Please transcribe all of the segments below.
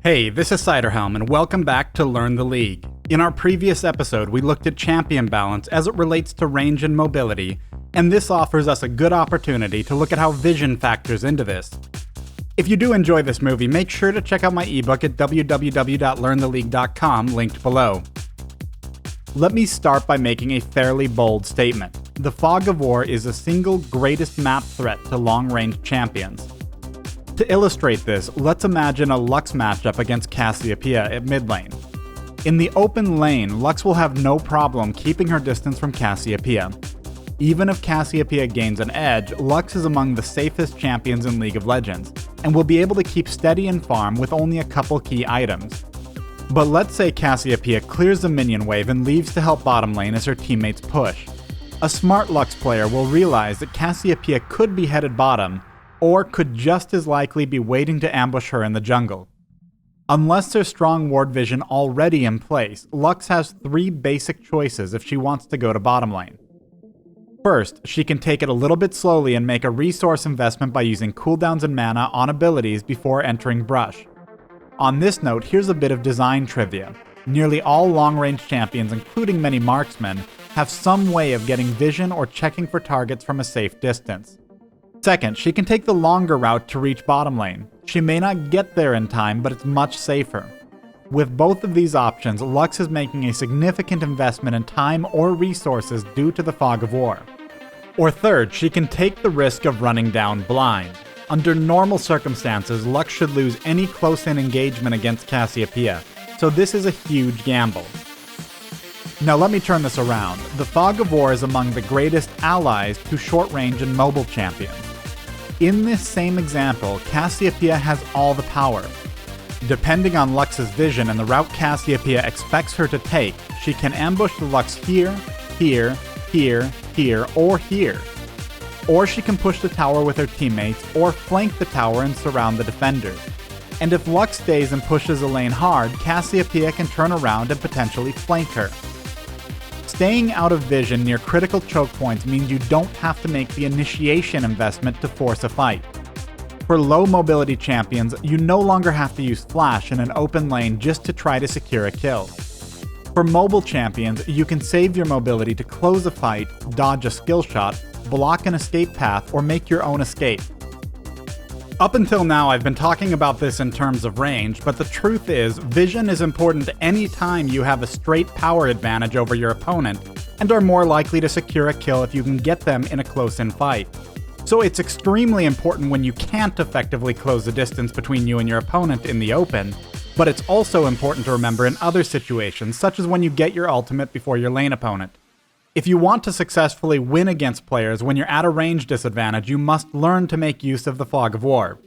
Hey, this is Ciderhelm, and welcome back to Learn the League. In our previous episode, we looked at champion balance as it relates to range and mobility, and this offers us a good opportunity to look at how vision factors into this. If you do enjoy this movie, make sure to check out my ebook at www.learntheleague.com, linked below. Let me start by making a fairly bold statement. The Fog of War is the single greatest map threat to long-range champions. To illustrate this, let's imagine a Lux matchup against Cassiopeia at mid lane. In the open lane, Lux will have no problem keeping her distance from Cassiopeia. Even if Cassiopeia gains an edge, Lux is among the safest champions in League of Legends, and will be able to keep steady and farm with only a couple key items. But let's say Cassiopeia clears the minion wave and leaves to help bottom lane as her teammates push. A smart Lux player will realize that Cassiopeia could be headed bottom, or could just as likely be waiting to ambush her in the jungle. Unless there's strong ward vision already in place, Lux has three basic choices if she wants to go to bottom lane. First, she can take it a little bit slowly and make a resource investment by using cooldowns and mana on abilities before entering brush. On this note, here's a bit of design trivia. Nearly all long-range champions, including many marksmen, have some way of getting vision or checking for targets from a safe distance. Second, she can take the longer route to reach bottom lane. She may not get there in time, but it's much safer. With both of these options, Lux is making a significant investment in time or resources due to the Fog of War. Or third, she can take the risk of running down blind. Under normal circumstances, Lux should lose any close-in engagement against Cassiopeia, so this is a huge gamble. Now let me turn this around. The Fog of War is among the greatest allies to short-range and mobile champions. In this same example, Cassiopeia has all the power. Depending on Lux's vision and the route Cassiopeia expects her to take, she can ambush the Lux here, here, here, here, or here. Or she can push the tower with her teammates, or flank the tower and surround the defenders. And if Lux stays and pushes a lane hard, Cassiopeia can turn around and potentially flank her. Staying out of vision near critical choke points means you don't have to make the initiation investment to force a fight. For low mobility champions, you no longer have to use flash in an open lane just to try to secure a kill. For mobile champions, you can save your mobility to close a fight, dodge a skill shot, block an escape path, or make your own escape. Up until now, I've been talking about this in terms of range, but the truth is, vision is important any time you have a straight power advantage over your opponent, and are more likely to secure a kill if you can get them in a close-in fight. So it's extremely important when you can't effectively close the distance between you and your opponent in the open, but it's also important to remember in other situations, such as when you get your ultimate before your lane opponent. If you want to successfully win against players when you're at a range disadvantage, you must learn to make use of the Fog of War.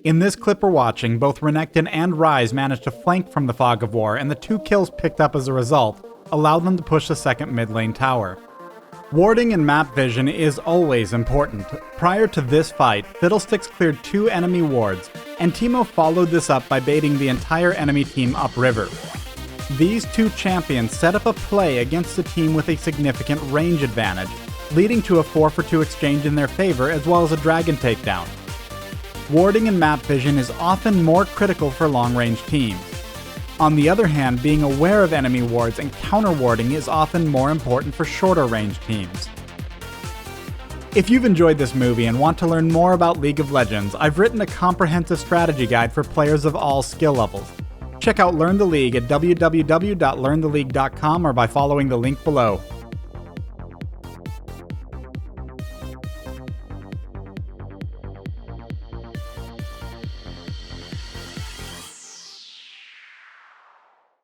In this clip we're watching, both Renekton and Ryze managed to flank from the Fog of War, and the 2 kills picked up as a result allowed them to push the second mid lane tower. Warding and map vision is always important. Prior to this fight, Fiddlesticks cleared 2 enemy wards, and Teemo followed this up by baiting the entire enemy team upriver. These 2 champions set up a play against a team with a significant range advantage, leading to a 4-for-2 exchange in their favor as well as a dragon takedown. Warding and map vision is often more critical for long-range teams. On the other hand, being aware of enemy wards and counter-warding is often more important for shorter-range teams. If you've enjoyed this movie and want to learn more about League of Legends, I've written a comprehensive strategy guide for players of all skill levels. Check out Learn the League at www.learntheleague.com or by following the link below.